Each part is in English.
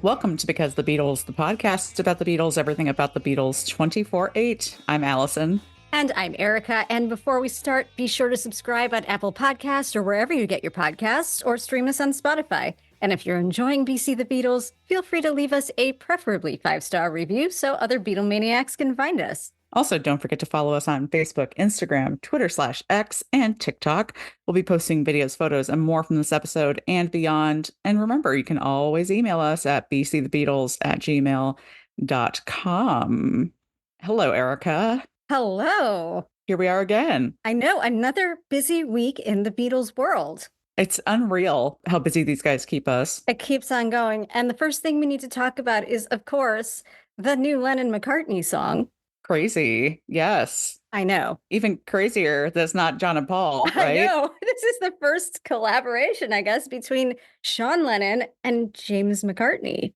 Welcome to Because the Beatles, the podcast about the Beatles, everything about the Beatles 24/8. I'm Allison. And I'm Erica. And before we start, be sure to subscribe on Apple Podcasts or wherever you get your podcasts, or stream us on Spotify. And if you're enjoying BC the Beatles, feel free to leave us a preferably 5-star review so other Beatlemaniacs can find us. Also, don't forget to follow us on Facebook, Instagram, Twitter/X, and TikTok. We'll be posting videos, photos, and more from this episode and beyond. And remember, you can always email us at bcthebeatles@gmail.com. Hello, Erica. Hello. Here we are again. I know, another busy week in the Beatles world. It's unreal how busy these guys keep us. It keeps on going. And the first thing we need to talk about is, of course, the new Lennon McCartney song. Crazy. Yes. I know. Even crazier that's not John and Paul, right? I know. This is the first collaboration, I guess, between Sean Lennon and James McCartney.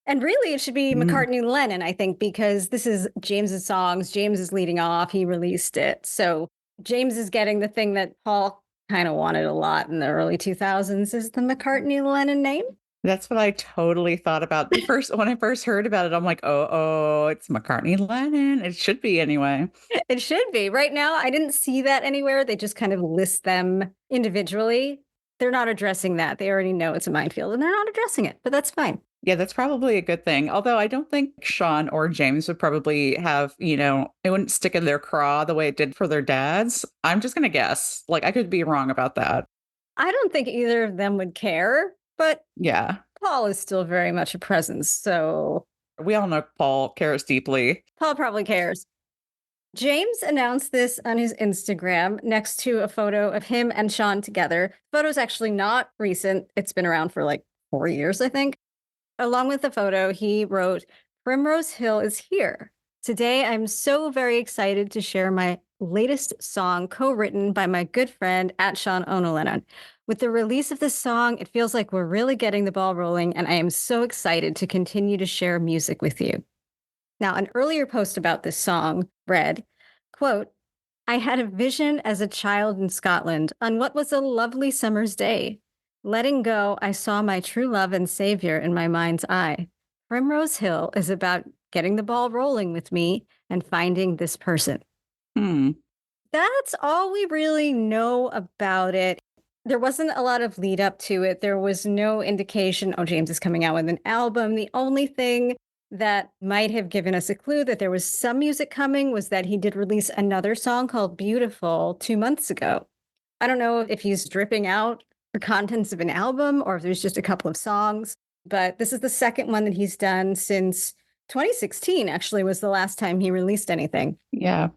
And really, it should be McCartney-Lennon, I think, because this is James's songs. James is leading off. He released it. So James is getting the thing that Paul kind of wanted a lot in the early 2000s, is the McCartney-Lennon name. That's what I totally thought about. When I first heard about it, I'm like, oh, it's McCartney Lennon. It should be anyway. It should be. Right now, I didn't see that anywhere. They just kind of list them individually. They're not addressing that. They already know it's a minefield and they're not addressing it, but that's fine. Yeah, that's probably a good thing. Although I don't think Sean or James would probably have, it wouldn't stick in their craw the way it did for their dads. I'm just going to guess. Like, I could be wrong about that. I don't think either of them would care. But yeah, Paul is still very much a presence, so... We all know Paul cares deeply. Paul probably cares. James announced this on his Instagram next to a photo of him and Sean together. The photo's actually not recent. It's been around for like 4 years, I think. Along with the photo, he wrote, "Primrose Hill is here. Today, I'm so very excited to share my latest song co-written by my good friend at Sean Lennon. With the release of this song, it feels like we're really getting the ball rolling, and I am so excited to continue to share music with you." Now, an earlier post about this song read, quote, "I had a vision as a child in Scotland on what was a lovely summer's day. Letting go, I saw my true love and savior in my mind's eye. Primrose Hill is about getting the ball rolling with me and finding this person." That's all we really know about it. There wasn't a lot of lead up to it. There was no indication, oh, James is coming out with an album. The only thing that might have given us a clue that there was some music coming was that he did release another song called Beautiful 2 months ago. I don't know if he's dripping out the contents of an album or if there's just a couple of songs, but this is the second one that he's done since 2016, actually, was the last time he released anything. Yeah.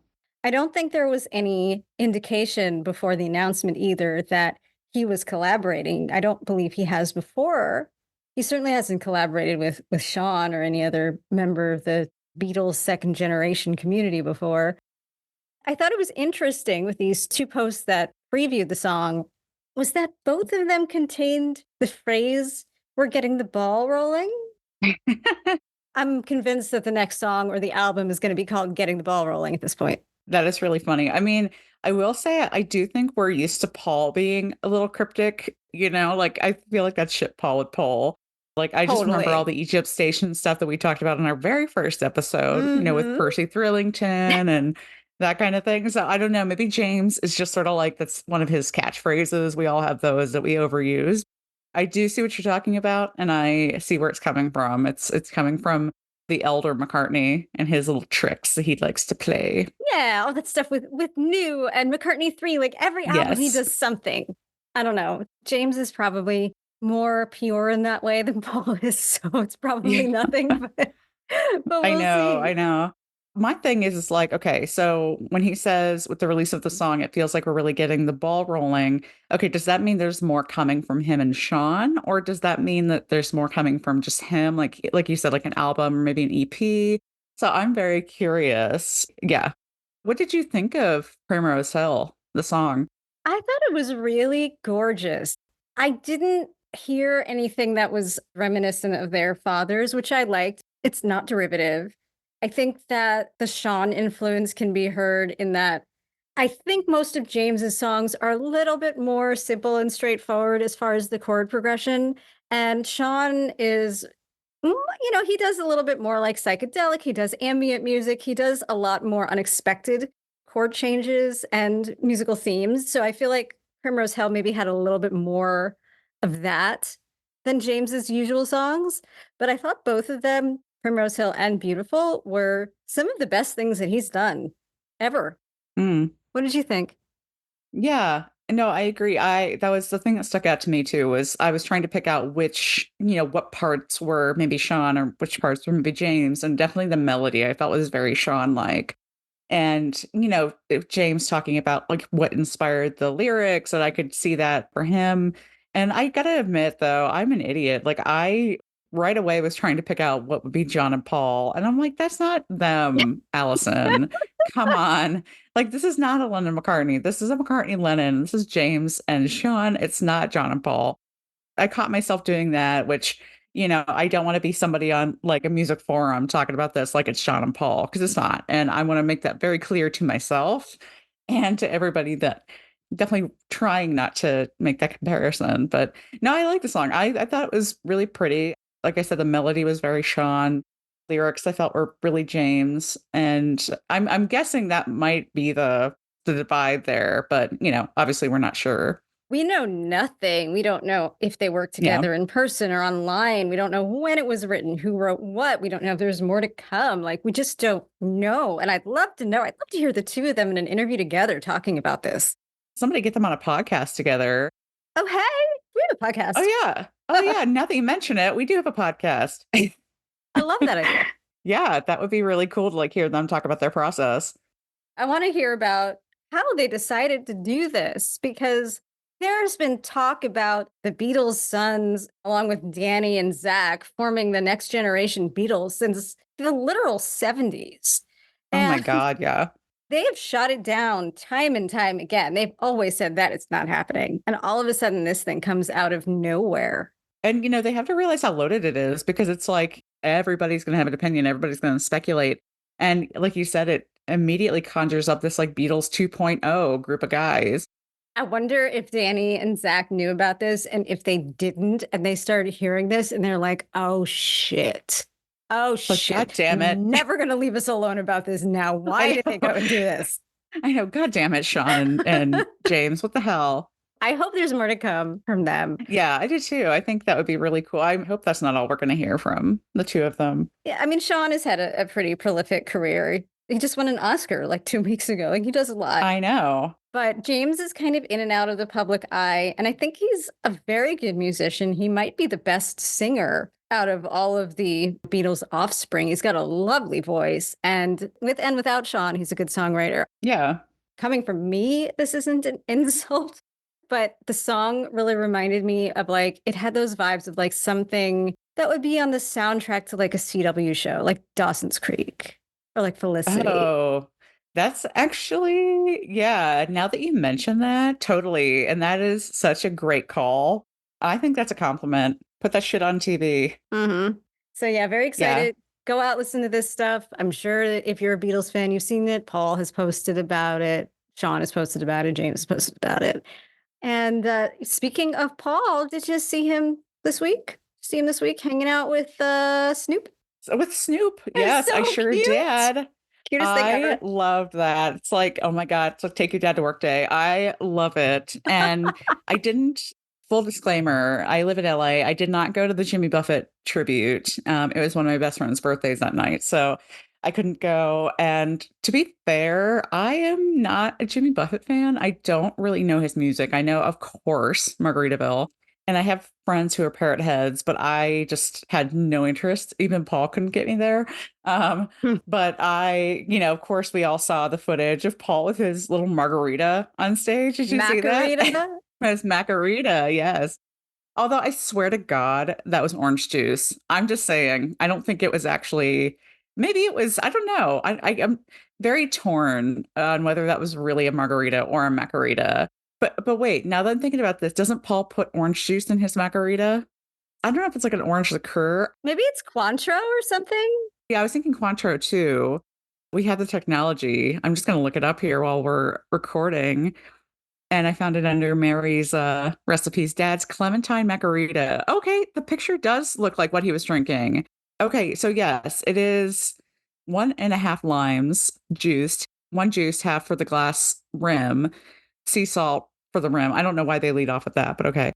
I don't think there was any indication before the announcement either that he was collaborating. I don't believe he has before. He certainly hasn't collaborated with Sean or any other member of the Beatles second generation community before. I thought it was interesting with these two posts that previewed the song was that both of them contained the phrase, "We're getting the ball rolling." I'm convinced that the next song or the album is going to be called Getting the Ball Rolling at this point. That is really funny. I mean, I will say I do think we're used to Paul being a little cryptic, like I feel like that's shit Paul with Paul. Like I just remember all the Egypt Station stuff that we talked about in our very first episode, with Percy Thrillington and that kind of thing. So I don't know, maybe James is just sort of like, that's one of his catchphrases. We all have those that we overuse. I do see what you're talking about and I see where it's coming from. It's coming from the elder McCartney and his little tricks that he likes to play. Yeah, all that stuff with New and McCartney 3, like every album he does something. I don't know. James is probably more pure in that way than Paul is, so it's probably nothing. But we'll I see. know. My thing is like, okay, so when he says with the release of the song, it feels like we're really getting the ball rolling. Okay, does that mean there's more coming from him and Sean? Or does that mean that there's more coming from just him? Like you said, like an album or maybe an EP. So I'm very curious. Yeah. What did you think of Primrose Hill, the song? I thought it was really gorgeous. I didn't hear anything that was reminiscent of their fathers, which I liked. It's not derivative. I think that the Sean influence can be heard in that I think most of James's songs are a little bit more simple and straightforward as far as the chord progression. And Sean is He does a little bit more like psychedelic. He does ambient music. He does a lot more unexpected chord changes and musical themes. So I feel like Primrose Hill maybe had a little bit more of that than James's usual songs. But I thought both of them, Primrose Hill and Beautiful, were some of the best things that he's done ever. Mm. What did you think? Yeah. No, I agree. That was the thing that stuck out to me too, was I was trying to pick out which, what parts were maybe Sean or which parts were maybe James, and definitely the melody I felt was very Sean-like. And, if James talking about like what inspired the lyrics, and I could see that for him. And I gotta admit though, I'm an idiot. Like I right away was trying to pick out what would be John and Paul. And I'm like, that's not them, Allison. Come on. Like this is not a Lennon McCartney. This is a McCartney Lennon. This is James and Sean. It's not John and Paul. I caught myself doing that, which, I don't want to be somebody on like a music forum talking about this like it's Sean and Paul, because it's not. And I want to make that very clear to myself and to everybody that definitely trying not to make that comparison. But no, I like the song. I thought it was really pretty. Like I said, the melody was very Sean. Lyrics I felt were really James. And I'm guessing that might be the divide there, but obviously we're not sure. We know nothing. We don't know if they worked Yeah. together in person or online. We don't know when it was written, who wrote what. We don't know if there's more to come. Like, we just don't know. And I'd love to know. I'd love to hear the two of them in an interview together talking about this. Somebody get them on a podcast together. Oh, hey, we have a podcast. Oh, yeah. Oh, yeah. Now that you mention it, we do have a podcast. I love that idea. Yeah, that would be really cool to like hear them talk about their process. I want to hear about how they decided to do this because there's been talk about the Beatles' sons, along with Danny and Zach, forming the next generation Beatles since the literal 70s. Oh my And God, yeah. they have shot it down time and time again. They've always said that it's not happening. And all of a sudden, this thing comes out of nowhere. And they have to realize how loaded it is, because it's like everybody's going to have an opinion, everybody's going to speculate. And like you said, it immediately conjures up this like Beatles 2.0 group of guys. I wonder if Danny and Zach knew about this, and if they didn't and they started hearing this and they're like, oh shit. Oh Like, God shit. damn You're it. never going to leave us alone about this now. Why I did they know. go and do this? I know. God damn it, Sean and James. What the hell? I hope there's more to come from them. Yeah, I do too. I think that would be really cool. I hope that's not all we're going to hear from the two of them. Yeah, I mean, Sean has had a pretty prolific career. He just won an Oscar like 2 weeks ago. Like, he does a lot. I know. But James is kind of in and out of the public eye. And I think he's a very good musician. He might be the best singer out of all of the Beatles' offspring. He's got a lovely voice. And with and without Sean, he's a good songwriter. Yeah. Coming from me, this isn't an insult, but the song really reminded me of like, it had those vibes of like something that would be on the soundtrack to like a CW show, like Dawson's Creek or like Felicity. Oh, that's actually, yeah. Now that you mention that, totally. And that is such a great call. I think that's a compliment. Put that shit on TV. Mm-hmm. So yeah, very Yeah. excited. Go out, listen to this stuff. I'm sure that if you're a Beatles fan, you've seen it. Paul has posted about it. Sean has posted about it. James has posted about it. And speaking of Paul, did you see him this week? See him this week hanging out with Snoop? So with Snoop, They're yes, I so sure cute. did. Cutest thing I ever. loved that. It's like, oh my God, it's like take your dad to work day. I love it. And I didn't, full disclaimer, I live in LA. I did not go to the Jimmy Buffett tribute. It was one of my best friend's birthdays that night. So I couldn't go. And to be fair, I am not a Jimmy Buffett fan. I don't really know his music. I know, of course, Margaritaville. And I have friends who are parrot heads, but I just had no interest. Even Paul couldn't get me there. Hmm. But of course, we all saw the footage of Paul with his little margarita on stage. Did you see that? Maccarita? As Maccarita, yes. Although I swear to God, that was orange juice. I'm just saying, I don't think it was actually, maybe it was, I don't know. I am very torn on whether that was really a margarita or a Maccarita. But wait, now that I'm thinking about this, doesn't Paul put orange juice in his Maccarita? I don't know if it's like an orange liqueur. Maybe it's Cointreau or something. Yeah, I was thinking Cointreau too. We have the technology. I'm just going to look it up here while we're recording. and I found it under Mary's recipes. Dad's Clementine Maccarita. Okay, the picture does look like what he was drinking. Okay, so yes, it is 1.5 limes juiced, one juiced, half for the glass rim, sea salt for the rim. I don't know why they lead off with that, but okay.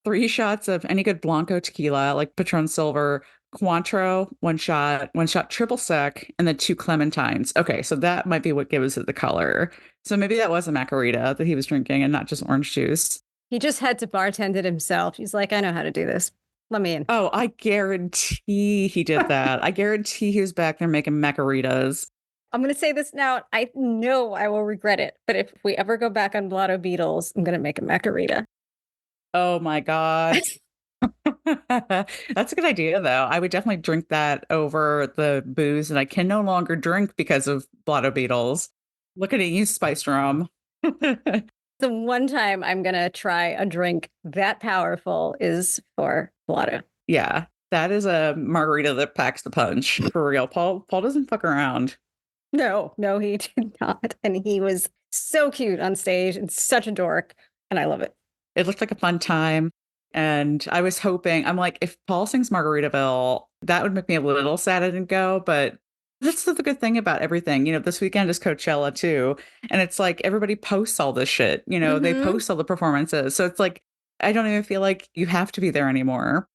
3 shots of any good Blanco tequila, like Patron Silver, Cointreau, 1 shot triple sec, and then 2 clementines. Okay, so that might be what gives it the color. So maybe that was a Maccarita that he was drinking and not just orange juice. He just had to bartend it himself. He's like, I know how to do this. Let me in. Oh, I guarantee he did that. I guarantee he was back there making Macaritas. I'm going to say this now. I know I will regret it, but if we ever go back on Blotto Beatles, I'm going to make a Maccarita. Oh my God. That's a good idea, though. I would definitely drink that over the booze, and I can no longer drink because of Blotto Beetles. Look at it, you spiced rum. The one time I'm going to try a drink that powerful is for Blotto. Yeah, that is a margarita that packs the punch for real. Paul doesn't fuck around. No, no, he did not. And he was so cute on stage and such a dork. And I love it. It looked like a fun time. And I was hoping, I'm like, if Paul sings Margaritaville, that would make me a little sad I didn't go. But that's the good thing about everything. This weekend is Coachella too. And it's like everybody posts all this shit. They post all the performances. So it's like, I don't even feel like you have to be there anymore.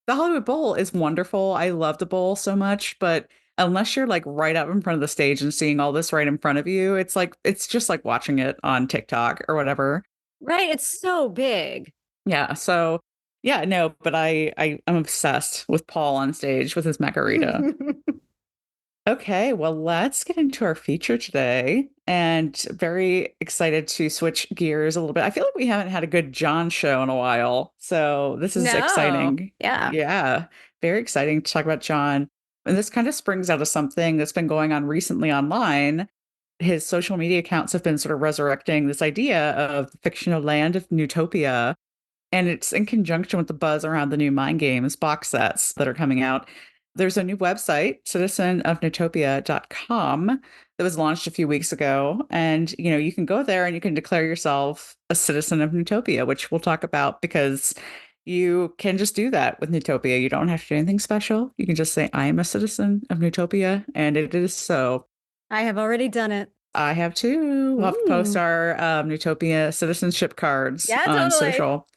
The Hollywood Bowl is wonderful. I love the bowl so much. But unless you're like right up in front of the stage and seeing all this right in front of you, it's just like watching it on TikTok or whatever. Right. It's so big. Yeah. So yeah, no, but I'm obsessed with Paul on stage with his Maccarita. Okay, well, let's get into our feature today, and very excited to switch gears a little bit. I feel like we haven't had a good John show in a while, so this is No. exciting. Yeah. Yeah, very exciting to talk about John. And this kind of springs out of something that's been going on recently online. His social media accounts have been sort of resurrecting this idea of the fictional land of Nutopia, and it's in conjunction with the buzz around the new Mind Games box sets that are coming out. There's a new website, citizenofnutopia.com, that was launched a few weeks ago. And, you can go there and you can declare yourself a citizen of Nutopia, which we'll talk about because you can just do that with Nutopia. You don't have to do anything special. You can just say, I am a citizen of Nutopia. And it is so. I have already done it. I have too. We'll have to post our Nutopia citizenship cards Yeah, on totally. social.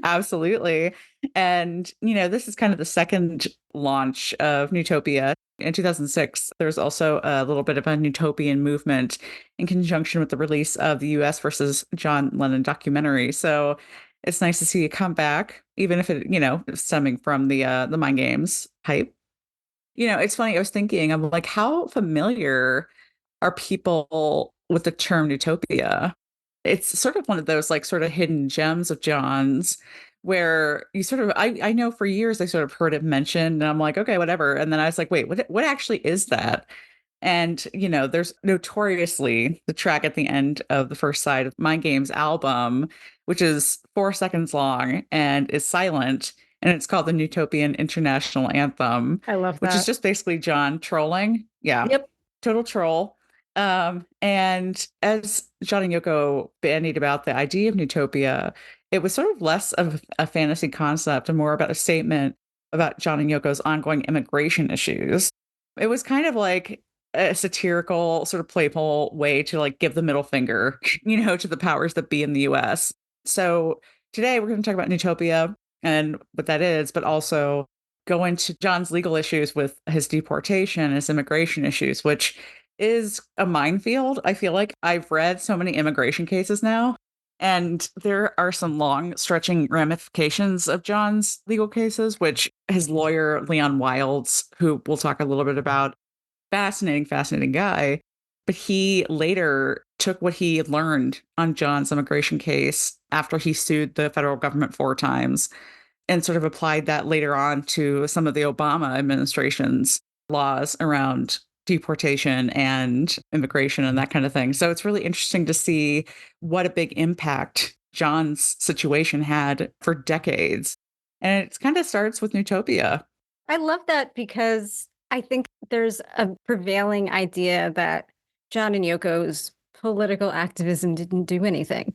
Absolutely. And, this is kind of the second launch of Nutopia. In 2006, there's also a little bit of a Nutopian movement in conjunction with the release of the US versus John Lennon documentary. So it's nice to see it come back, even if it, is stemming from the Mind Games hype. It's funny. I was thinking, I'm like, how familiar are people with the term Nutopia? It's sort of one of those like sort of hidden gems of John's where you sort of I know for years I sort of heard it mentioned and I'm like, okay, whatever. And then I was like, wait, what actually is that? And there's notoriously the track at the end of the first side of Mind Games album, which is 4 seconds long and is silent. And it's called the Nutopian International Anthem. I love which is that. just basically John trolling. Yeah. Yep. Total troll. And as John and Yoko bandied about the idea of Nutopia, it was sort of less of a fantasy concept and more about a statement about John and Yoko's ongoing immigration issues. It was kind of like a satirical, sort of playful way to like give the middle finger, to the powers that be in the US. So today we're going to talk about Nutopia and what that is, but also go into John's legal issues with his deportation, his immigration issues, which is a minefield. I feel like I've read so many immigration cases now, and there are some long stretching ramifications of John's legal cases, which his lawyer, Leon Wilds, who we'll talk a little bit about, fascinating guy. But he later took what he learned on John's immigration case after he sued the federal government 4 times and sort of applied that later on to some of the Obama administration's laws around deportation and immigration and that kind of thing. So it's really interesting to see what a big impact John's situation had for decades. And it kind of starts with Nutopia. I love that because I think there's a prevailing idea that John and Yoko's political activism didn't do anything,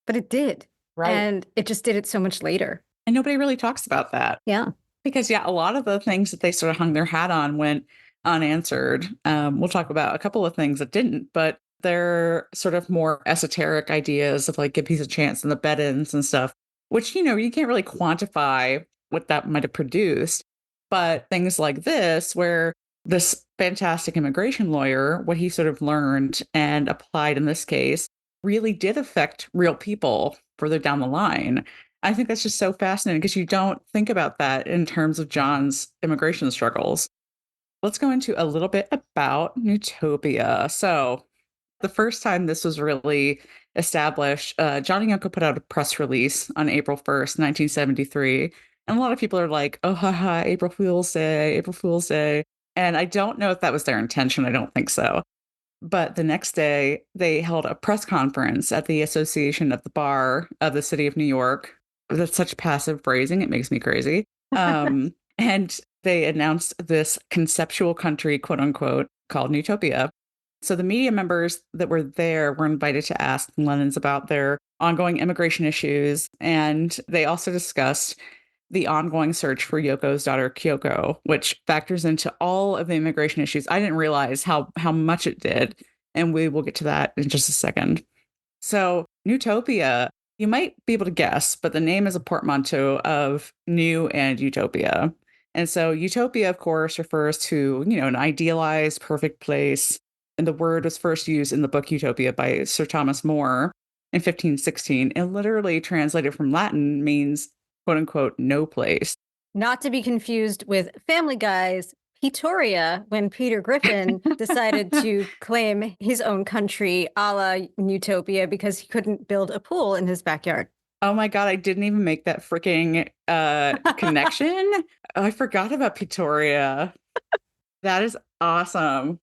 but it did. Right. And it just did it so much later. And nobody really talks about that. Yeah. Because, yeah, a lot of the things that they sort of hung their hat on went unanswered. We'll talk about a couple of things that didn't, but they're sort of more esoteric ideas of like give peace a chance and the bed-ins and stuff, which, you can't really quantify what that might have produced. But things like this, where this fantastic immigration lawyer, what he sort of learned and applied in this case, really did affect real people further down the line. I think that's just so fascinating because you don't think about that in terms of John's immigration struggles. Let's go into a little bit about Nutopia. So, the first time this was really established, John and Yoko put out a press release on April 1st, 1973. And a lot of people are like, oh, haha, April Fool's Day, April Fool's Day. And I don't know if that was their intention. I don't think so. But the next day, they held a press conference at the Association of the Bar of the City of New York. That's such passive phrasing. It makes me crazy. And they announced this conceptual country, quote unquote, called Nutopia. So the media members that were there were invited to ask Lennons about their ongoing immigration issues. And they also discussed the ongoing search for Yoko's daughter, Kyoko, which factors into all of the immigration issues. I didn't realize how much it did. And we will get to that in just a second. So, Nutopia, you might be able to guess, but the name is a portmanteau of new and utopia. And so, utopia, of course, refers to, an idealized, perfect place. And the word was first used in the book Utopia by Sir Thomas More in 1516. And literally translated from Latin means, quote unquote, no place. Not to be confused with Family Guy's Pretoria, when Peter Griffin decided to claim his own country a la Nutopia because he couldn't build a pool in his backyard. Oh my God, I didn't even make that freaking connection. Oh, I forgot about Pretoria. That is awesome.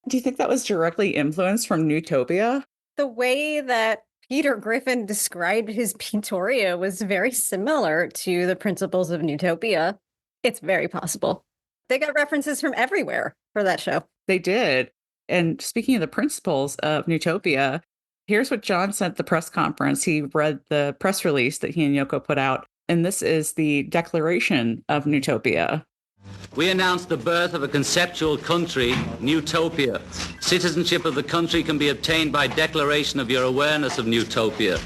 Do you think that was directly influenced from Nutopia? The way that Peter Griffin described his Pretoria was very similar to the principles of Nutopia. It's very possible. They got references from everywhere for that show. They did. And speaking of the principles of Nutopia, here's what John said at the press conference. He read the press release that he and Yoko put out, and this is the Declaration of Nutopia. We announce the birth of a conceptual country, Nutopia. Citizenship of the country can be obtained by declaration of your awareness of Nutopia.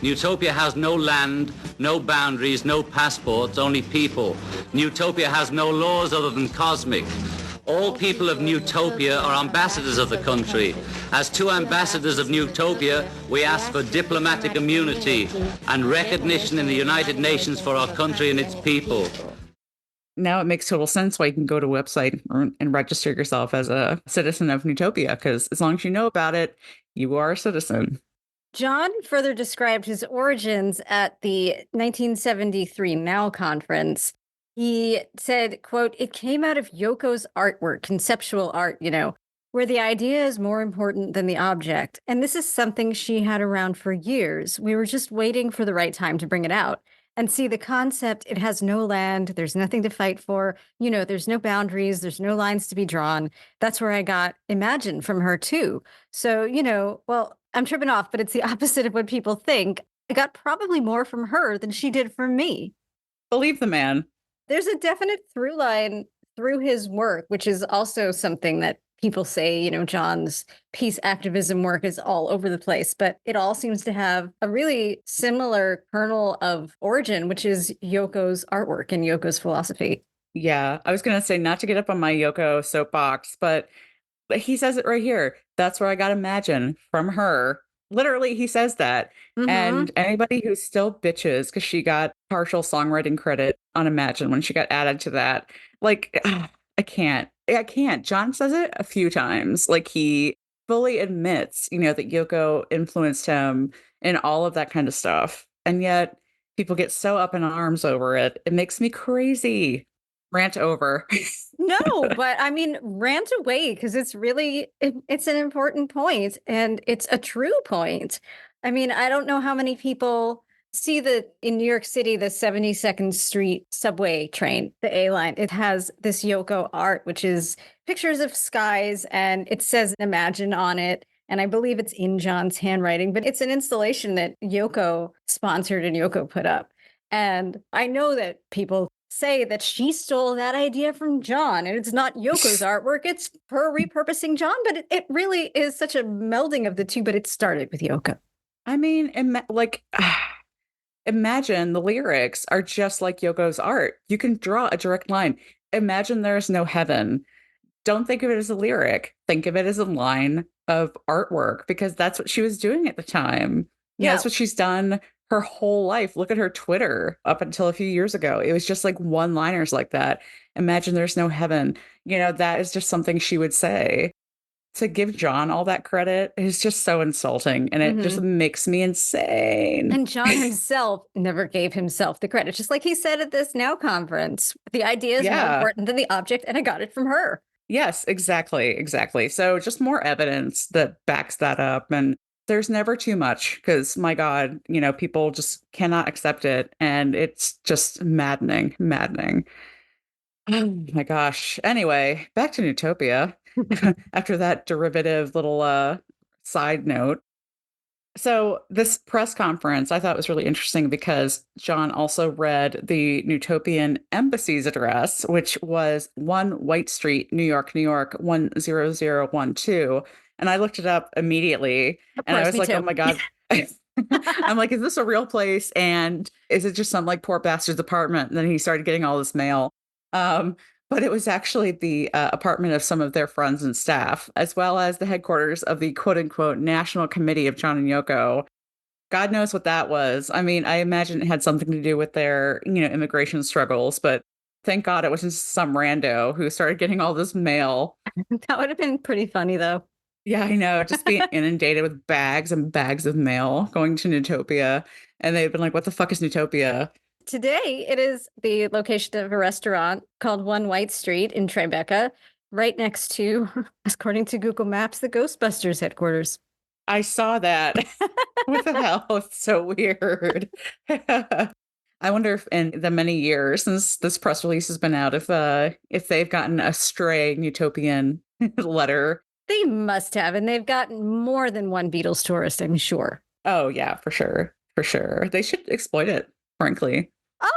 Nutopia has no land, no boundaries, no passports, only people. Nutopia has no laws other than cosmic. All people of Nutopia are ambassadors of the country. As two ambassadors of Nutopia, we ask for diplomatic immunity and recognition in the United Nations for our country and its people. Now it makes total sense why you can go to a website and register yourself as a citizen of Nutopia, because as long as you know about it, you are a citizen. John further described his origins at the 1973 Now conference. He said, quote, "It came out of Yoko's artwork, conceptual art, where the idea is more important than the object. And this is something she had around for years. We were just waiting for the right time to bring it out. And see, the concept, it has no land, there's nothing to fight for, there's no boundaries, there's no lines to be drawn. That's where I got Imagine from her too. So, well, I'm tripping off, but it's the opposite of what people think. I got probably more from her than she did from me." Believe the man. There's a definite through line through his work, which is also something that people say, John's peace activism work is all over the place, but it all seems to have a really similar kernel of origin, which is Yoko's artwork and Yoko's philosophy. Yeah, I was going to say not to get up on my Yoko soapbox, but he says it right here. That's where I got Imagine from her. Literally, he says that. Mm-hmm. And anybody who still bitches because she got partial songwriting credit on Imagine when she got added to that, like, I can't. John says it a few times. Like, he fully admits, that Yoko influenced him in all of that kind of stuff. And yet people get so up in arms over it. It makes me crazy. Rant over. No, but I mean, rant away, because it's an important point, and it's a true point. I mean, I don't know how many people see in New York City, the 72nd Street subway train, the A line. It has this Yoko art, which is pictures of skies, and it says Imagine on it. And I believe it's in John's handwriting, but it's an installation that Yoko sponsored and Yoko put up. And I know that people say that she stole that idea from John, and it's not Yoko's artwork, it's her repurposing John, but it really is such a melding of the two, but it started with Yoko. I mean, imagine the lyrics are just like Yoko's art. You can draw a direct line. Imagine there's no heaven. Don't think of it as a lyric. Think of it as a line of artwork because that's what she was doing at the time. Yeah, that's what she's done her whole life. Look at her Twitter up until a few years ago. It was just like one-liners like that. Imagine there's no heaven. That is just something she would say. To give John all that credit is just so insulting and it just makes me insane. And John himself never gave himself the credit, just like he said at this Now conference. The idea is more important than the object, and I got it from her. Yes, exactly. So just more evidence that backs that up. And there's never too much because, my God, people just cannot accept it. And it's just maddening. Oh my gosh. Anyway, back to Nutopia after that derivative little side note. So this press conference I thought was really interesting because John also read the Nutopian embassy's address, which was 1 White Street, New York, New York, 10012. And I looked it up immediately and I was like, oh my God. I'm like, is this a real place? And is it just some like poor bastard's apartment? And then he started getting all this mail. But it was actually the apartment of some of their friends and staff, as well as the headquarters of the quote unquote National Committee of John and Yoko. God knows what that was. I mean, I imagine it had something to do with their, immigration struggles, but thank God it wasn't some rando who started getting all this mail. That would have been pretty funny, though. Yeah, I know. Just being inundated with bags and bags of mail going to Nutopia. And they've been like, what the fuck is Nutopia? Today, it is the location of a restaurant called 1 White Street in Tribeca, right next to, according to Google Maps, the Ghostbusters headquarters. I saw that. What the hell? It's so weird. I wonder if in the many years since this press release has been out, if they've gotten a stray Nutopian letter. They must have, and they've gotten more than one Beatles tourist, I'm sure. Oh, yeah, for sure. For sure. They should exploit it, frankly.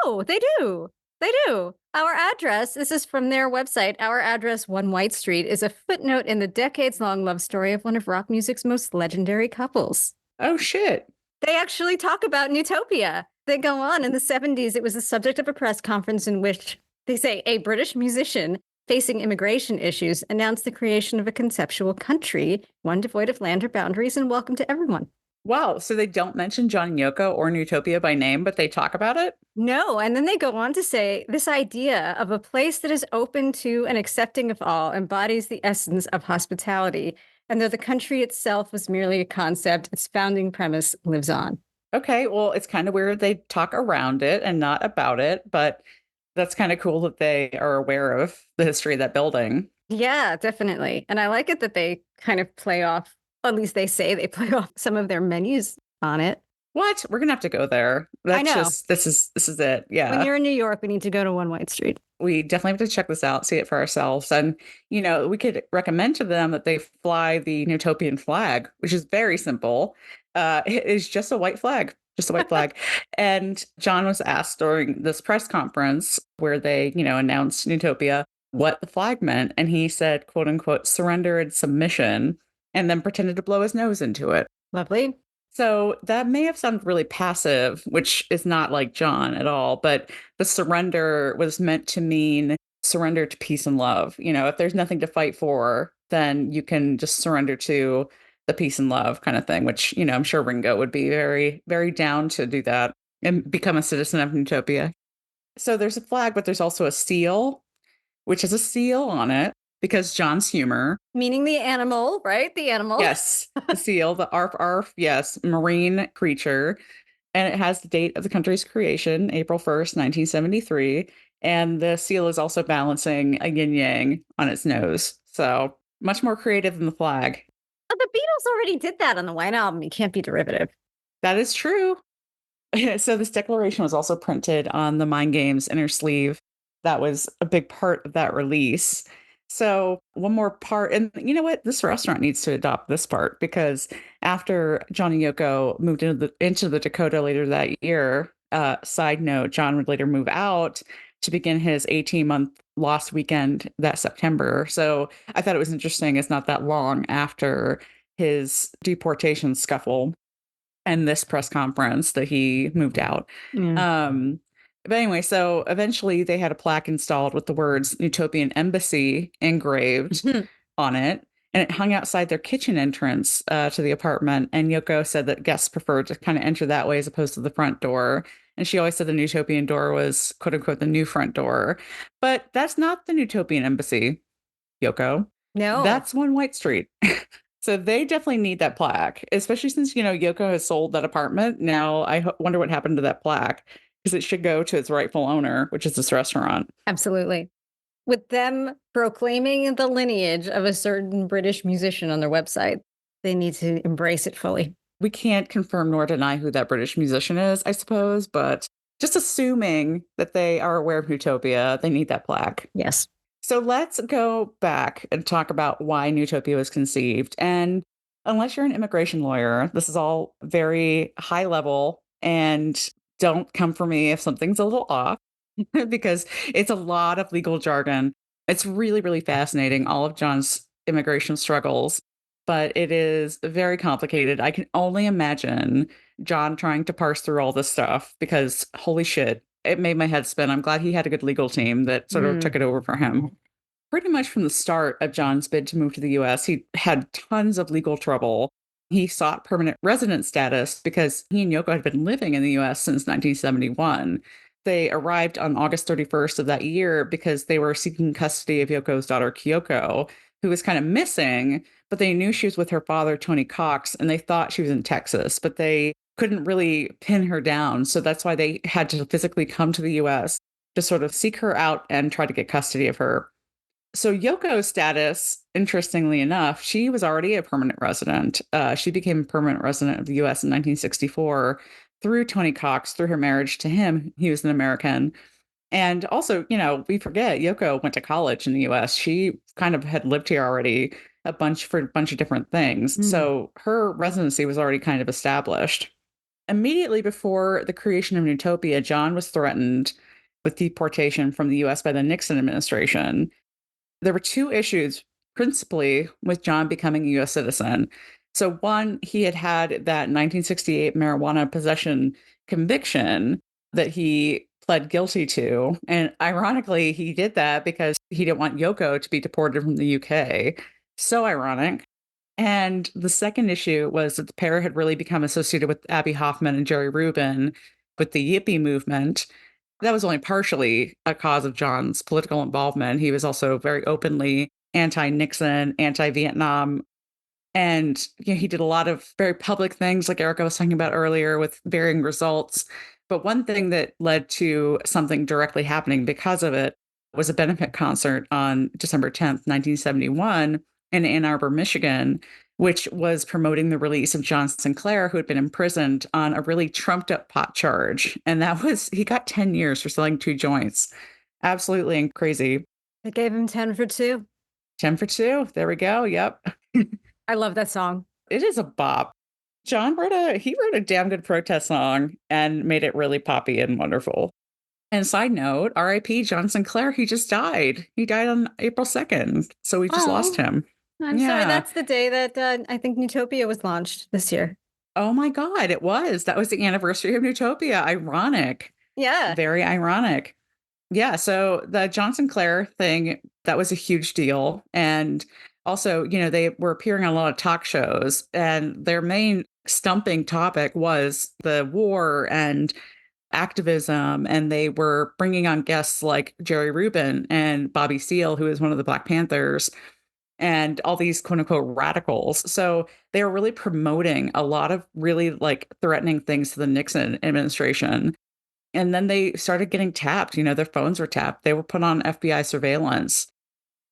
Oh, they do. They do. Our address, this is from their website, our address, 1 White Street, is a footnote in the decades-long love story of one of rock music's most legendary couples. Oh, shit. They actually talk about Nutopia. They go on in the 70s. It was the subject of a press conference in which they say a British musician facing immigration issues announced the creation of a conceptual country, one devoid of land or boundaries and welcome to everyone. Wow. So they don't mention John and Yoko or Nutopia by name, but they talk about it? No. And then they go on to say this idea of a place that is open to and accepting of all embodies the essence of hospitality. And though the country itself was merely a concept, its founding premise lives on. Okay. Well, it's kind of weird they talk around it and not about it, but that's kind of cool that they are aware of the history of that building. Yeah, definitely. And I like it that they kind of play off, at least they say they play off some of their menus on it. What? We're gonna have to go there. That's I know. This is it. Yeah. When you're in New York, we need to go to 1 White Street. We definitely have to check this out, see it for ourselves. And, we could recommend to them that they fly the Nutopian flag, which is very simple. It is just a white flag. Just a white flag. And John was asked during this press conference where they, announced Nutopia what the flag meant. And he said, quote unquote, surrender and submission, and then pretended to blow his nose into it. Lovely. So that may have sounded really passive, which is not like John at all. But the surrender was meant to mean surrender to peace and love. If there's nothing to fight for, then you can just surrender to the peace and love kind of thing, which, I'm sure Ringo would be very, very down to do that and become a citizen of Nutopia. So there's a flag, but there's also a seal, which has a seal on it because John's humor. Meaning the animal, right? The animal. Yes, the seal, the arf arf, yes, marine creature. And it has the date of the country's creation, April 1st, 1973. And the seal is also balancing a yin yang on its nose. So much more creative than the flag. Oh, the Beatles already did that on the White Album. You can't be derivative. That is true. So this declaration was also printed on the Mind Games inner sleeve. That was a big part of that release. So one more part, and you know what? This restaurant needs to adopt this part because after John and Yoko moved into the Dakota later that year, side note, John would later move out to begin his 18-month lost weekend that September. So I thought it was interesting. It's not that long after his deportation scuffle and this press conference that he moved out. Yeah. But anyway, so eventually they had a plaque installed with the words Utopian Embassy engraved on it, and it hung outside their kitchen entrance to the apartment. And Yoko said that guests preferred to kind of enter that way as opposed to the front door. And she always said the Utopian door was quote unquote the new front door. But that's not the Utopian Embassy, Yoko. No, That's One White Street. So they definitely need that plaque, especially since, Yoko has sold that apartment. Now I wonder what happened to that plaque because it should go to its rightful owner, which is this restaurant. absolutely. With them proclaiming the lineage of a certain British musician on their website, they need to embrace it fully. We can't confirm nor deny who that British musician is, I suppose, but just assuming that they are aware of Utopia, they need that plaque. Yes. So let's go back and talk about why Nutopia was conceived. And unless you're an immigration lawyer, this is all very high level and don't come for me if something's a little off because it's a lot of legal jargon. It's really, really fascinating, all of John's immigration struggles, but it is very complicated. I can only imagine John trying to parse through all this stuff because holy shit, it made my head spin. I'm glad he had a good legal team that sort of took it over for him. Pretty much from the start of John's bid to move to the US, he had tons of legal trouble. He sought permanent resident status because he and Yoko had been living in the US since 1971. They arrived on August 31st of that year because they were seeking custody of Yoko's daughter, Kyoko, who was kind of missing, but they knew she was with her father, Tony Cox, and they thought she was in Texas, but they couldn't really pin her down. So that's why they had to physically come to the US to sort of seek her out and try to get custody of her. So Yoko's status, interestingly enough, she was already a permanent resident. She became a permanent resident of the U.S. in 1964 through Tony Cox, through her marriage to him. He was an American. And also, we forget Yoko went to college in the US. She kind of had lived here already for a bunch of different things. So her residency was already kind of established. Immediately before the creation of Nutopia, John was threatened with deportation from the US by the Nixon administration. There were two issues principally with John becoming a US citizen. So one, he had that 1968 marijuana possession conviction that he pled guilty to. And ironically, he did that because he didn't want Yoko to be deported from the UK. So ironic. And the second issue was that the pair had really become associated with Abby Hoffman and Jerry Rubin with the Yippie movement. That was only partially a cause of John's political involvement. He was also very openly anti-Nixon, anti-Vietnam. And he did a lot of very public things, like Erica was talking about earlier, with varying results. But one thing that led to something directly happening because of it was a benefit concert on December 10th, 1971, in Ann Arbor, Michigan, which was promoting the release of John Sinclair, who had been imprisoned on a really trumped up pot charge. And he got 10 years for selling two joints. Absolutely crazy. They gave him 10 for 2. 10 for 2. There we go. Yep. I love that song. It is a bop. John wrote a damn good protest song and made it really poppy and wonderful. And side note, R.I.P. John Sinclair, he just died. He died on April 2nd. So we just lost him. I'm sorry. That's the day that I think Nutopia was launched this year. Oh my God, it was. That was the anniversary of Nutopia. Ironic. Yeah. Very ironic. Yeah. So the John Sinclair thing, that was a huge deal. And also, they were appearing on a lot of talk shows, and their main stumping topic was the war and activism. And they were bringing on guests like Jerry Rubin and Bobby Seale, who is one of the Black Panthers, and all these quote unquote radicals. So they were really promoting a lot of really threatening things to the Nixon administration. And then they started getting tapped. Their phones were tapped. They were put on FBI surveillance.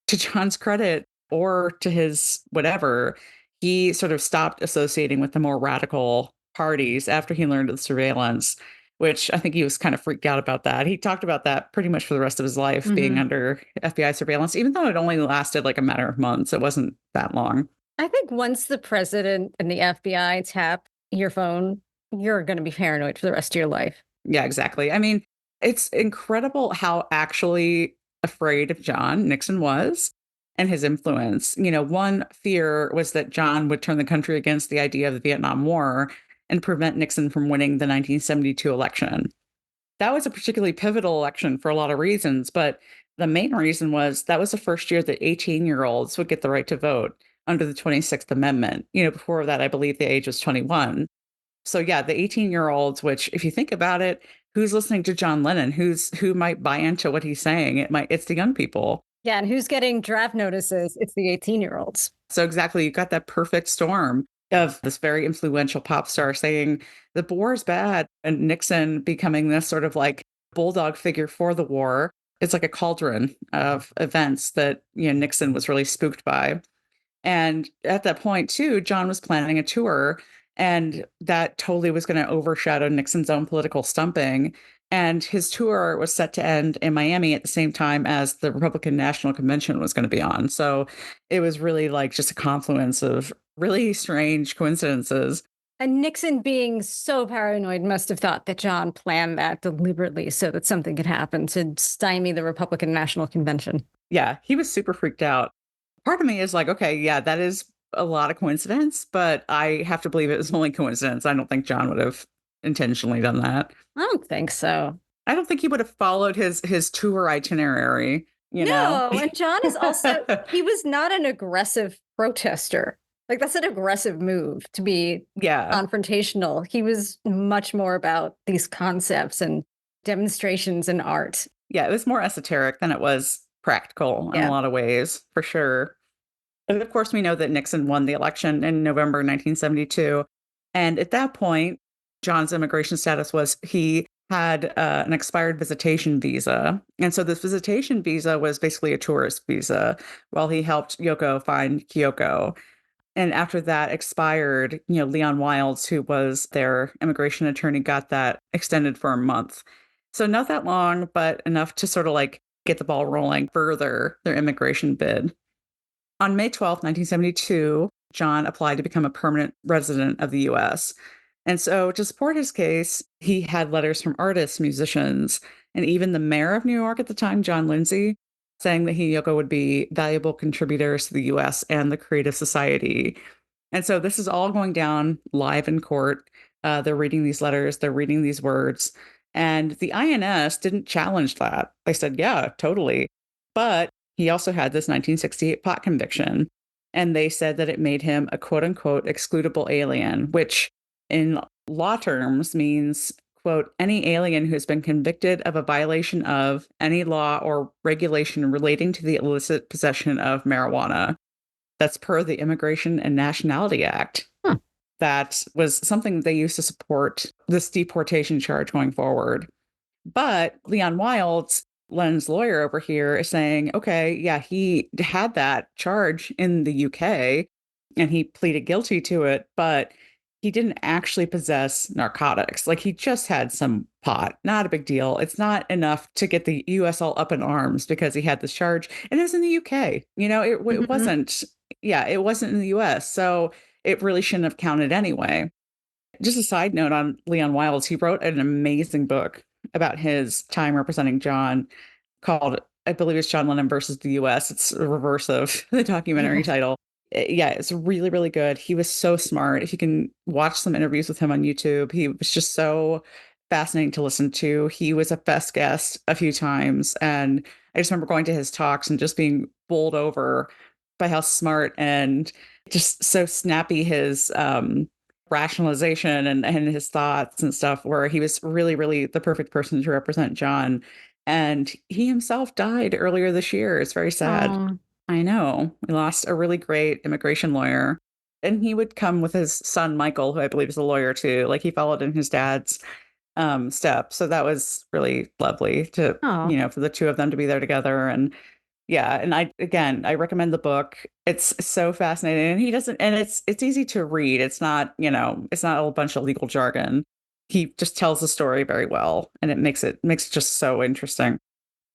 To John's credit, or to his whatever, he sort of stopped associating with the more radical parties after he learned of the surveillance. which I think he was kind of freaked out about that. He talked about that pretty much for the rest of his life, being under FBI surveillance, even though it only lasted like a matter of months. It wasn't that long. I think once the president and the FBI tap your phone, you're going to be paranoid for the rest of your life. Yeah, exactly. I mean, it's incredible how actually afraid of John Nixon was and his influence. One fear was that John would turn the country against the idea of the Vietnam War and prevent Nixon from winning the 1972 election. That was a particularly pivotal election for a lot of reasons, but the main reason was that was the first year that 18-year-olds would get the right to vote under the 26th Amendment. Before that, I believe the age was 21. So yeah, the 18-year-olds, which if you think about it, who's listening to John Lennon? Who might buy into what he's saying? It's the young people. Yeah, and who's getting draft notices? It's the 18-year-olds. So exactly, you got that perfect storm of this very influential pop star saying the war is bad, and Nixon becoming this sort of like bulldog figure for the war. It's like a cauldron of events that Nixon was really spooked by. And at that point, too, John was planning a tour, and that totally was going to overshadow Nixon's own political stumping. And his tour was set to end in Miami at the same time as the Republican National Convention was going to be on. So it was really like just a confluence of really strange coincidences. And Nixon, being so paranoid, must have thought that John planned that deliberately so that something could happen to stymie the Republican National Convention. Yeah, he was super freaked out. Part of me is like, okay, yeah, that is a lot of coincidence, but I have to believe it was only coincidence. I don't think John would have intentionally done that. I don't think so. I don't think he would have followed his tour itinerary, No, and John is also, he was not an aggressive protester. Like, that's an aggressive move to be confrontational. He was much more about these concepts and demonstrations and art. Yeah, it was more esoteric than it was practical in a lot of ways, for sure. And of course, we know that Nixon won the election in November 1972. And at that point, John's immigration status was he had an expired visitation visa. And so this visitation visa was basically a tourist visa while he helped Yoko find Kyoko. And after that expired, Leon Wilds, who was their immigration attorney, got that extended for a month. So not that long, but enough to sort of like get the ball rolling further their immigration bid. On May 12th, 1972, John applied to become a permanent resident of the US. And so to support his case, he had letters from artists, musicians, and even the mayor of New York at the time, John Lindsay, saying that he and Yoko would be valuable contributors to the US and the creative society. And so this is all going down live in court. They're reading these letters, they're reading these words. And the INS didn't challenge that. They said, yeah, totally. But he also had this 1968 pot conviction. And they said that it made him a quote unquote excludable alien, which in law terms means, quote, any alien who has been convicted of a violation of any law or regulation relating to the illicit possession of marijuana. That's per the Immigration and Nationality Act. That was something they used to support this deportation charge going forward. But Leon Wilds, Lennon's lawyer over here, is saying, okay, yeah, he had that charge in the UK and he pleaded guilty to it, but he didn't actually possess narcotics. Like, he just had some pot, not a big deal. It's not enough to get the US all up in arms because he had this charge. And it was in the UK. It wasn't, it wasn't in the US. So it really shouldn't have counted anyway. Just a side note on Leon Wilds, he wrote an amazing book about his time representing John called, I believe it's John Lennon versus the US. It's a reverse of the documentary title. Yeah, it's really, really good. He was so smart. If you can watch some interviews with him on YouTube, he was just so fascinating to listen to. He was a fest guest a few times. And I just remember going to his talks and just being bowled over by how smart and just so snappy his rationalization and his thoughts and stuff, where he was really, really the perfect person to represent John. And he himself died earlier this year. It's very sad. I know. We lost a really great immigration lawyer. And he would come with his son, Michael, who I believe is a lawyer too. Like, he followed in his dad's steps. So that was really lovely to, for the two of them to be there together. And yeah, and I recommend the book. It's so fascinating. And he doesn't, and it's easy to read. It's not, it's not a whole bunch of legal jargon. he just tells the story very well, and it makes it just so interesting.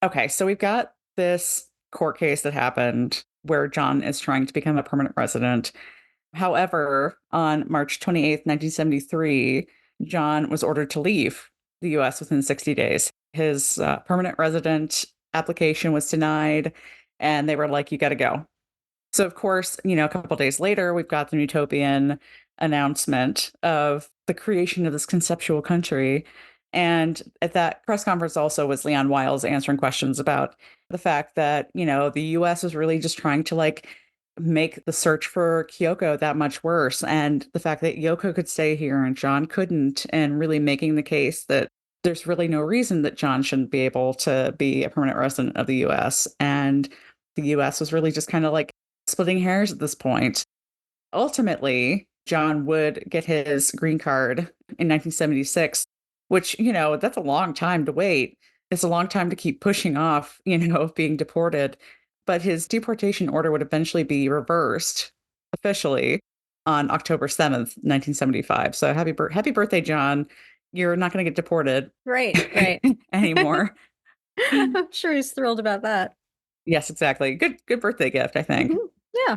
Okay, so we've got this court case that happened where John is trying to become a permanent resident. However, on March 28th, 1973, John was ordered to leave the US within 60 days. His permanent resident application was denied, and they were like, you got to go. So, of course, a couple days later, we've got the Nutopian announcement of the creation of this conceptual country. And at that press conference also was Leon Wiles answering questions about the fact that, the US was really just trying to make the search for Kyoko that much worse. And the fact that Yoko could stay here and John couldn't, and really making the case that there's really no reason that John shouldn't be able to be a permanent resident of the US. And the US was really just kind of splitting hairs at this point. Ultimately, John would get his green card in 1976, which, that's a long time to wait. It's a long time to keep pushing off, being deported. But his deportation order would eventually be reversed officially on October 7th, 1975. So happy birthday, John. You're not going to get deported. Right. Anymore. I'm sure he's thrilled about that. Yes, exactly. Good birthday gift, I think. Yeah.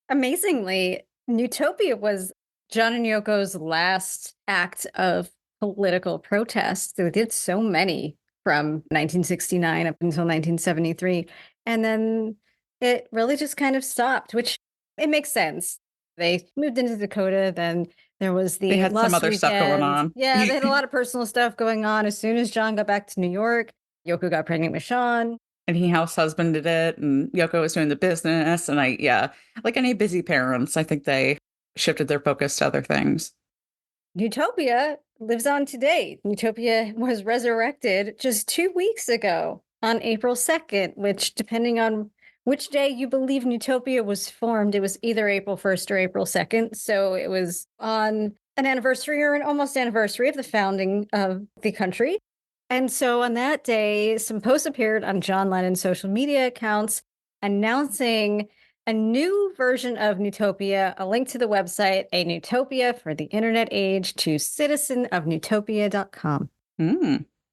Amazingly, Nutopia was John and Yoko's last act of political protest. They did so many from 1969 up until 1973. And then it really just kind of stopped, which it makes sense. They moved into Dakota, then there was the They had some Lost other stuff going on. Yeah, they had a lot of personal stuff going on. As soon as John got back to New York, Yoko got pregnant with Sean. And he house husbanded it, and Yoko was doing the business. And like any busy parents, I think they shifted their focus to other things. Nutopia lives on today. Nutopia was resurrected just 2 weeks ago on April 2nd, which, depending on which day you believe Nutopia was formed, it was either April 1st or April 2nd. So it was on an anniversary or an almost anniversary of the founding of the country. And so on that day, some posts appeared on John Lennon's social media accounts announcing a new version of Nutopia, a link to the website, A Nutopia for the Internet Age, to citizenofnutopia.com.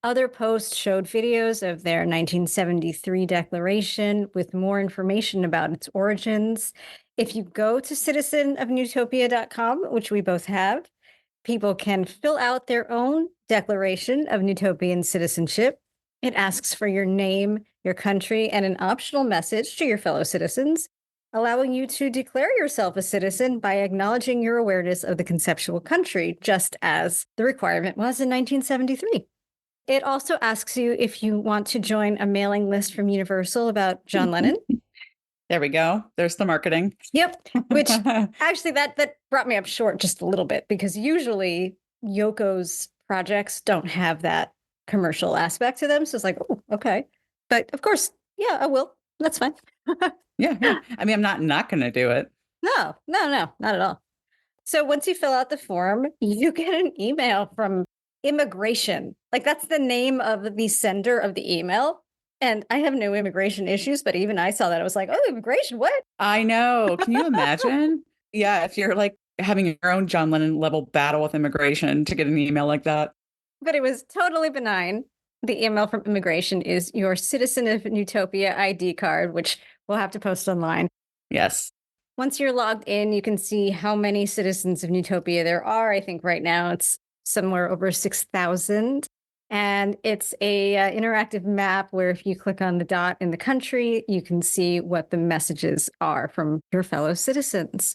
Other posts showed videos of their 1973 declaration with more information about its origins. If you go to citizenofnutopia.com, which we both have, people can fill out their own declaration of Nutopian citizenship. It asks for your name, your country, and an optional message to your fellow citizens, allowing you to declare yourself a citizen by acknowledging your awareness of the conceptual country, just as the requirement was in 1973. It also asks you if you want to join a mailing list from Universal about John Lennon. There we go. There's the marketing. Yep. Which actually that brought me up short just a little bit, because usually Yoko's projects don't have that commercial aspect to them. So it's like, oh, okay. But of course, yeah, I will. That's fine. Yeah. I mean, I'm not going to do it. No, not at all. So once you fill out the form, you get an email from Immigration. Like, that's the name of the sender of the email. And I have no immigration issues, but even I saw that. I was like, oh, immigration, what? I know. Can you imagine? Yeah, if you're having your own John Lennon level battle with immigration to get an email like that. But it was totally benign. The email from Immigration is your Citizen of Nutopia ID card, which we'll have to post online. Yes. Once you're logged in, you can see how many citizens of Nutopia there are. I think right now it's somewhere over 6,000. And it's a interactive map where if you click on the dot in the country, you can see what the messages are from your fellow citizens.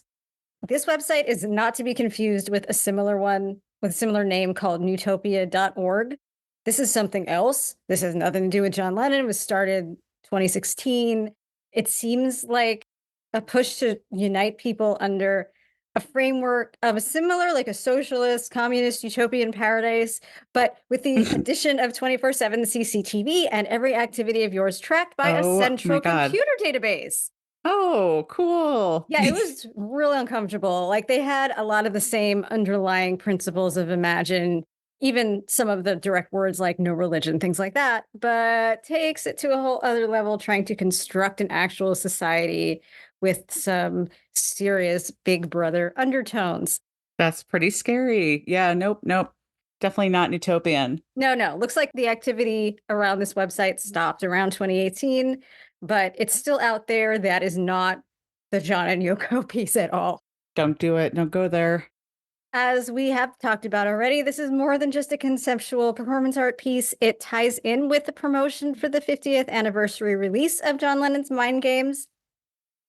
This website is not to be confused with a similar one with a similar name called nutopia.org. This is something else. This has nothing to do with John Lennon. It was started 2016. It seems like a push to unite people under a framework of a similar, like a socialist, communist, utopian paradise, but with the addition of 24/7 CCTV and every activity of yours tracked by a central computer database. Oh, cool. Yeah, it was really uncomfortable. Like, they had a lot of the same underlying principles of Imagine, even some of the direct words like no religion, things like that, but takes it to a whole other level, trying to construct an actual society with some serious Big Brother undertones. That's pretty scary. Yeah, nope. Definitely not Nutopian. No. Looks like the activity around this website stopped around 2018, but it's still out there. That is not the John and Yoko piece at all. Don't do it. Don't go there. As we have talked about already, this is more than just a conceptual performance art piece. It ties in with the promotion for the 50th anniversary release of John Lennon's Mind Games,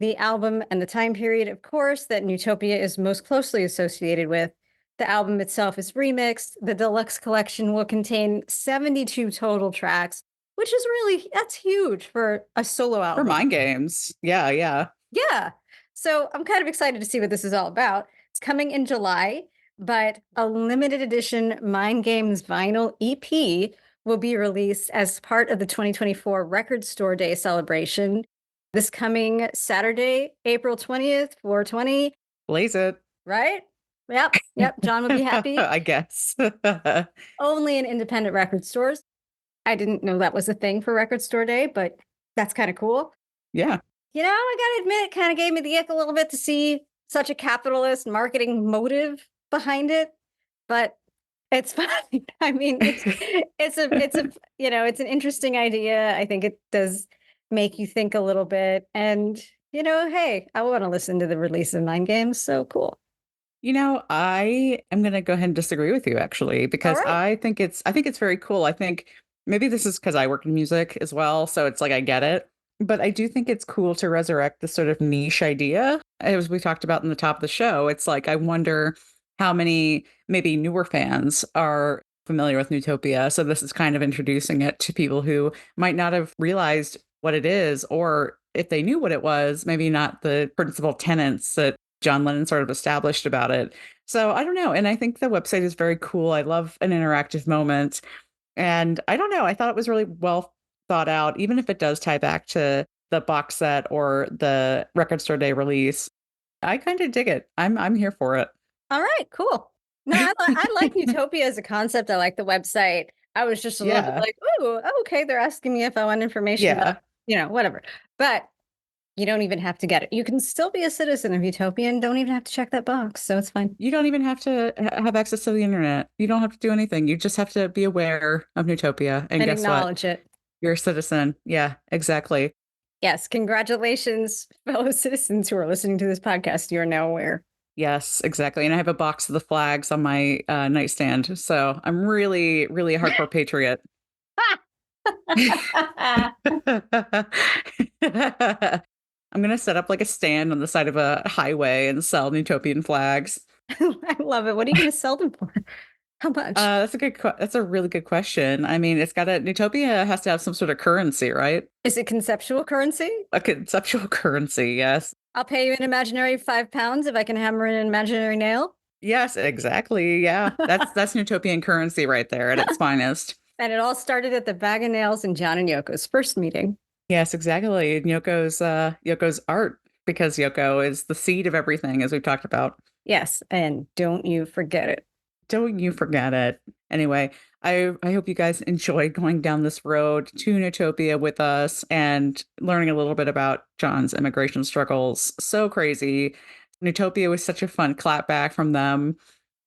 the album and the time period, of course, that Nutopia is most closely associated with. The album itself is remixed. The deluxe collection will contain 72 total tracks, which is really, that's huge for a solo album. For Mind Games. Yeah. Yeah. So I'm kind of excited to see what this is all about. It's coming in July, but a limited edition Mind Games vinyl EP will be released as part of the 2024 Record Store Day celebration this coming Saturday, April 20th, 420. Blaze it. Right? Yep. John will be happy. I guess. Only in independent record stores. I didn't know that was a thing for Record Store Day, but that's kind of cool. Yeah. You know, I gotta admit, it kind of gave me the ick a little bit to see such a capitalist marketing motive behind it, but it's fine. I mean, it's an interesting idea. I think it does make you think a little bit, and hey, I want to listen to the release of Mind Games. So cool. I am going to go ahead and disagree with you, actually, because I think it's very cool. I think maybe this is because I work in music as well, so it's like I get it. But I do think it's cool to resurrect this sort of niche idea. As we talked about in the top of the show, it's like I wonder how many maybe newer fans are familiar with Nutopia. So this is kind of introducing it to people who might not have realized what it is, or if they knew what it was, maybe not the principal tenets that John Lennon sort of established about it. So I don't know. And I think the website is very cool. I love an interactive moment. And I don't know. I thought it was really well thought out, even if it does tie back to the box set or the Record Store Day release. I kind of dig it. I'm here for it. All right, cool. No, I like Nutopia as a concept. I like the website. I was just a little bit like, oh, okay. They're asking me if I want information about, whatever. But you don't even have to get it. You can still be a citizen of Utopia and don't even have to check that box. So it's fine. You don't even have to have access to the internet. You don't have to do anything. You just have to be aware of Nutopia and guess acknowledge it. You're a citizen. Yeah, exactly. Yes. Congratulations, fellow citizens who are listening to this podcast. You are now aware. Yes, exactly. And I have a box of the flags on my nightstand. So I'm really, really a hardcore patriot. I'm going to set up like a stand on the side of a highway and sell Nutopian flags. I love it. What are you going to sell them for? How much? That's a really good question. I mean, Nutopia has to have some sort of currency, right? Is it conceptual currency? A conceptual currency, yes. I'll pay you an imaginary £5 if I can hammer in an imaginary nail. Yes, exactly. Yeah. That's Nutopian currency right there at its finest. And it all started at the Bag of Nails and John and Yoko's first meeting. Yes, exactly. And Yoko's art, because Yoko is the seed of everything, as we've talked about. Yes, and don't you forget it. Don't you forget it. Anyway, I hope you guys enjoyed going down this road to Nutopia with us and learning a little bit about John's immigration struggles. So crazy. Nutopia was such a fun clapback from them,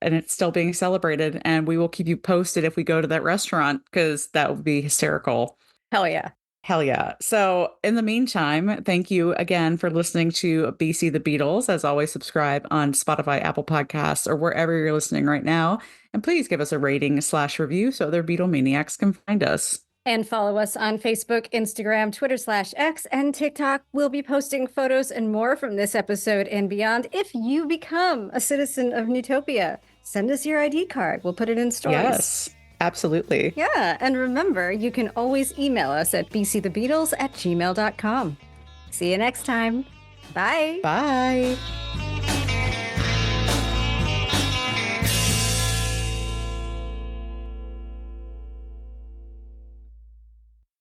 and it's still being celebrated. And we will keep you posted if we go to that restaurant, because that would be hysterical. Hell yeah. Hell yeah. So in the meantime, thank you again for listening to BC the Beatles. As always, subscribe on Spotify, Apple Podcasts, or wherever you're listening right now. And please give us a rating/review so other Beatlemaniacs can find us. And follow us on Facebook, Instagram, Twitter/X, and TikTok. We'll be posting photos and more from this episode and beyond. If you become a citizen of Nutopia, send us your ID card. We'll put it in stories. Yes. Absolutely. Yeah. And remember, you can always email us at bcthebeatles@gmail.com. See you next time. Bye. Bye.